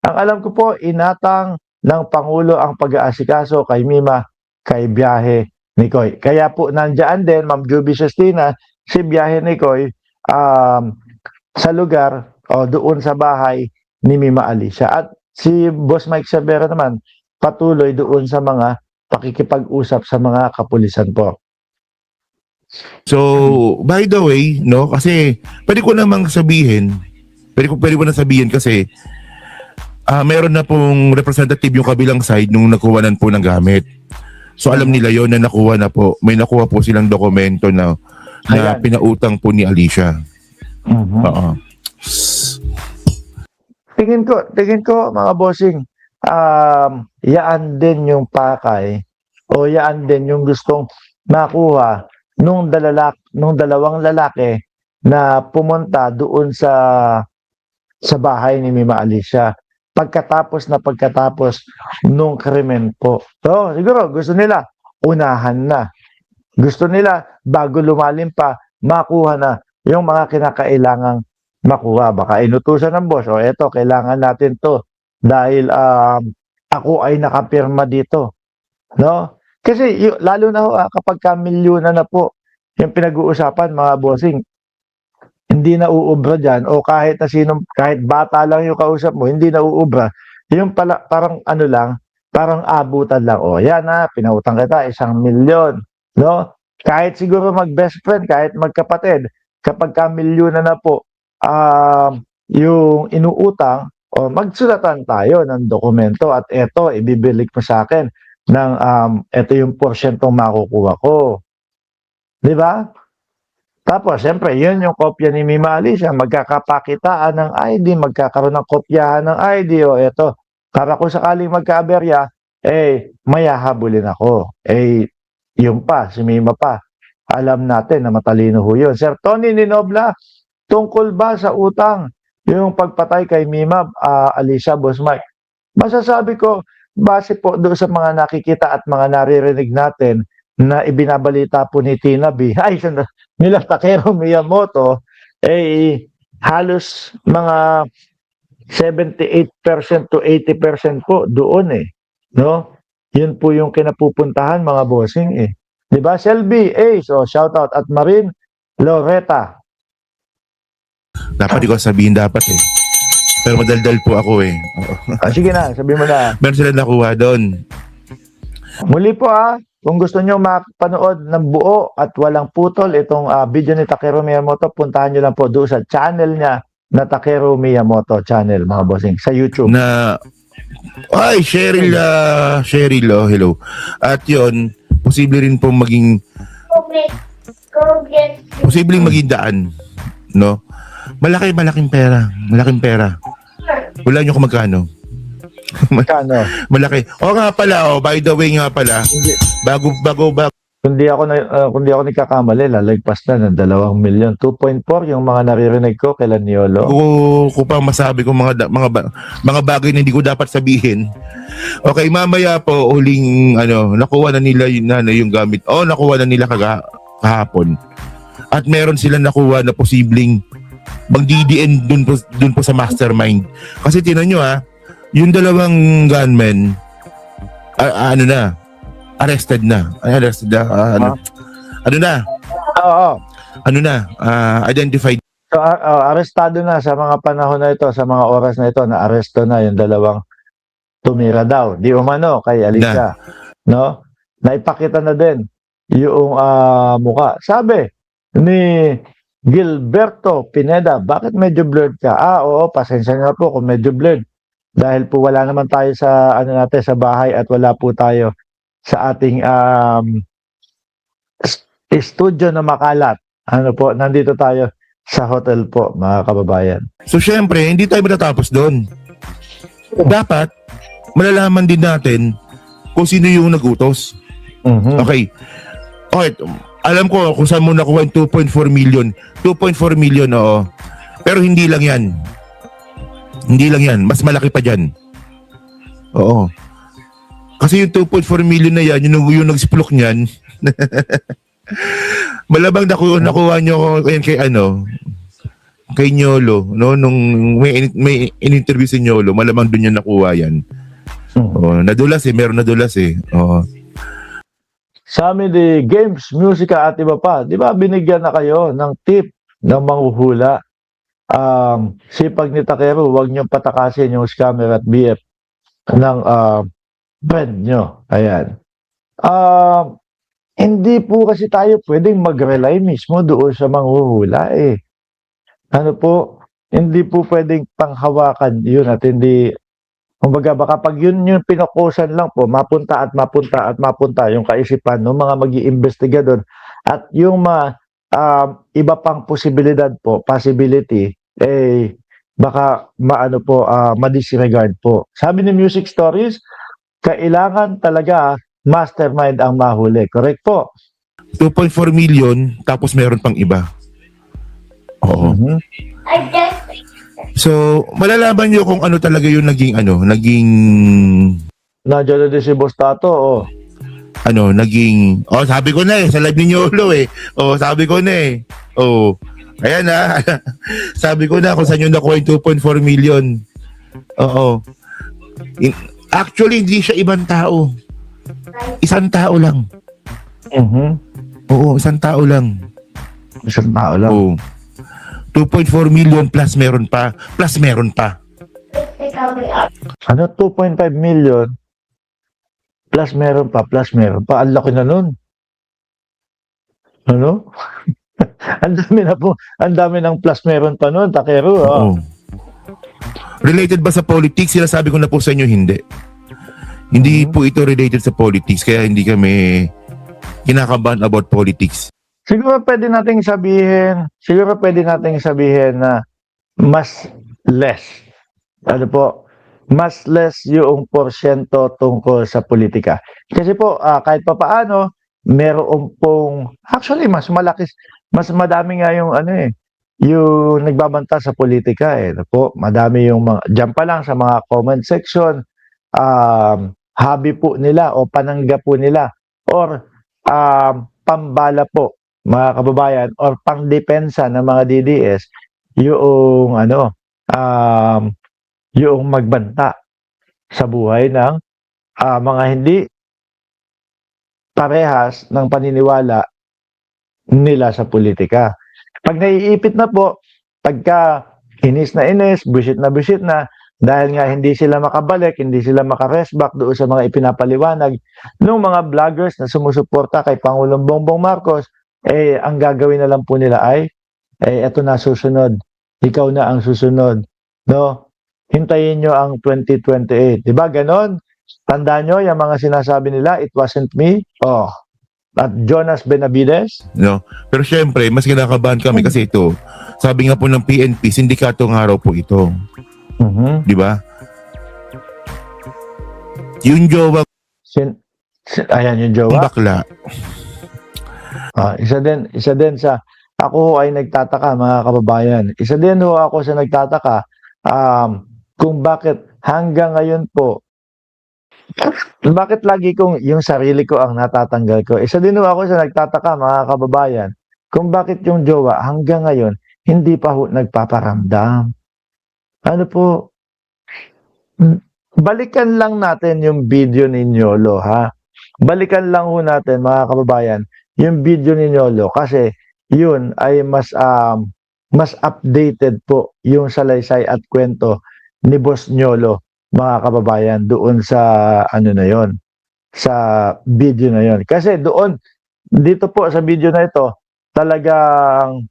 Ang alam ko po, inatang ng Pangulo ang pag-aasikaso kay Mima, kay Biyahe ni Koy. Kaya po nandiyan din, Ma'am Juby Sestina, si Biyahe ni Koy sa lugar o doon sa bahay ni Mima Alicia. At si Boss Mike Sabera naman, patuloy doon sa mga pakikipag-usap sa mga kapulisan po. So, by the way, no, kasi pwede ko namang sabihin, pwede ko na sabihin kasi meron na pong representative yung kabilang side nung nakuhanan po ng gamit. So alam nila yon na nakuha na po. May nakuha po silang dokumento na Ayan. pinautang po ni Alicia. Oo. Tingin ko mga bossing, yaan din yung pakay o yaan din yung gustong makuha nung dalawang lalaki na pumunta doon sa bahay ni Mima Alicia pagkatapos nung krimen po. So, siguro gusto nila unahan na. Gusto nila bago lumalim pa makuha na yung mga kinakailangang makuha. Baka inutusan ng boss, o eto, kailangan natin to dahil ako ay nakapirma dito. No? Kasi lalo na kapag milyonan na po yung pinag-uusapan mga bossing, hindi na uubra dyan, o kahit bata lang yung kausap mo, hindi na uubra. Yung parang ano lang, parang abutan lang. O yan pinautang kita 1,000,000. No? Kahit siguro mag-best friend, kahit magkapatid, kapag milyonan na po, yung inuutang, o magsulatan tayo ng dokumento at eto, ibibilik mo sa akin ng eto yung porsyentong makukuha ko. Di ba? Tapos, siyempre, yun yung kopya ni Mima Alicia. Magkakapakitaan ng ID, magkakaroon ng kopyahan ng ID. O eto, para kung sakaling magkaaberya, mayahabulin ako. Yung pa, si Mima pa. Alam natin na matalino ho yun. Sir Tony Ninobla, tungkol ba sa utang yung pagpatay kay Mima Alicia, Boss Mike? Masasabi ko, base po doon sa mga nakikita at mga naririnig natin na ibinabalita po ni Tina B, nila Takeru Miyamoto, halos mga 78% to 80% po doon no? Yun po yung kinapupuntahan mga bossing Di ba? Selby, so shout out at Marin Loretta. Dapat ko sabihin dapat Pero madaldal po ako Sige na, sabihin mo na. Meron sila nakuha doon. Muli po kung gusto nyo mapanood ng buo at walang putol itong video ni Takeru Miyamoto, puntahan nyo lang po doon sa channel niya na Takeru Miyamoto channel, mga bossing, sa YouTube. Cheryl, hello. At yon, posibleng maging daan, no? Malaking pera. Wala nyo kung magkano. Magkano? Malaki. Nga pala, by the way nga pala, bago. Kundi ako nagkakamali, lalagpas na ng 2,000,000. 2.4 yung mga naririnig ko kailan Niolo. Kung pa masabi ko mga bagay na hindi ko dapat sabihin. Okay, mamaya po huling nakuha na nila yung gamit. Nakuha na nila kahapon. At meron silang nakuha na posibleng mag-DDN dun po sa mastermind. Kasi tinan nyo yung dalawang gunmen arrested na. Identified. So arestado na sa mga panahon na ito, sa mga oras na ito, na aresto na yung dalawang tumira daw. Di umano kay Alicia. No? Naipakita na din yung muka. Sabi ni Gilberto Pineda, bakit medyo blurred ka? Oo, pasensya na po kung medyo blurred. Dahil po wala naman tayo sa natin sa bahay at wala po tayo sa ating studio na makalat. Nandito tayo sa hotel po, mga kababayan. So syempre, hindi tayo matatapos doon. Dapat malalaman din natin kung sino yung nagutos. Okay. Alam ko kung saan mo nakuha yung 2.4 million. 2.4 million, oo. Pero hindi lang yan. Mas malaki pa dyan. Oo. Kasi yung 2.4 million na yan, yung nag-splok niyan, malamang nakuha nyo yan kay Nyolo, no, nung may in-interview si Nyolo, malamang doon niya nakuha yan. Oh, nadulas meron nadulas Oh. Sa amin di games, musika at iba pa. Di ba binigyan na kayo ng tip ng manghuhula? Sipag ni Takero, huwag niyong patakasin yung scammer at BF ng friend nyo. Ayan. Hindi po kasi tayo pwedeng mag-rely mismo doon sa manghuhula eh. Ano po, hindi po pwedeng panghawakan yun at hindi. Kumbaga, baka pag yun yung pinokusan lang po, mapunta at mapunta at mapunta yung kaisipan ng mga mag-iimbestiga doon. At yung iba pang posibilidad po, possibility, baka maano po, ma-disregard po. Sabi ni Music Stories, kailangan talaga mastermind ang mahuli. Correct po? 2.4 million, tapos meron pang iba. Oo. Mhm. So, malalaman nyo kung ano talaga yung naging Nandiyan na din si Bostato, oh. sabi ko na sa live ni Nyolo sabi ko na ayan na, sabi ko na kung saan yung nakuha yung 2.4 million. Oo. Actually, hindi siya ibang tao. Isang tao lang. Mhm. Oo, isang tao lang. Isang tao lang. Oo. 2.4 million plus meron pa. Ano, 2.5 million plus meron pa. Ang laki na nun. Ano? Ang dami ng plus meron pa nun, Takero. Oo. Related ba sa politics? Sinasabi ko na po sa inyo, hindi. Hindi po ito related sa politics, kaya hindi kami kinakabahan about politics. Siguro pwede nating sabihin na mas less. Ano po? Mas less yung porsyento tungkol sa politika. Kasi po, kahit pa paano, meron pong, actually, mas madami nga yung yung nagbabanta sa politika Ano po, madami yung mga, dyan pa lang sa mga comment section, hobby po nila o panangga po nila or pambala po mga kababayan or pangdepensa ng mga DDS yung yung magbanta sa buhay ng mga hindi parehas ng paniniwala nila sa politika. Pag naiipit na po, pagka inis na busit na, dahil nga hindi sila makabalik, hindi sila maka-restback doon sa mga ipinapaliwanag ng mga vloggers na sumusuporta kay Pangulong Bongbong Marcos, ang gagawin na lang po nila ay, eto na susunod. Ikaw na ang susunod. No? Hintayin nyo ang 2028. Diba ganon? Tandaan nyo yung mga sinasabi nila, it wasn't me. At Jonas Benavides. No? Pero syempre, mas kinakabahan kami kasi ito, sabi nga po ng PNP, sindikatong araw po ito. Mhm. Di ba? Yung jowa Ayan yung jowa. bakla. Isa din sa ako ay nagtataka mga kababayan. Isa din ho ako sa nagtataka kung bakit hanggang ngayon po bakit lagi kong yung sarili ko ang natatanggal ko. Isa din ho ako sa nagtataka mga kababayan kung bakit yung jowa hanggang ngayon hindi pa ho nagpaparamdam. Ano po? Balikan lang natin yung video ni Nyolo, ha? Balikan lang ho natin mga kababayan yung video ni Nyolo kasi yun ay mas updated po yung salaysay at kwento ni Boss Nyolo mga kababayan doon sa na yon, sa video na yon. Kasi dito po sa video na ito talagang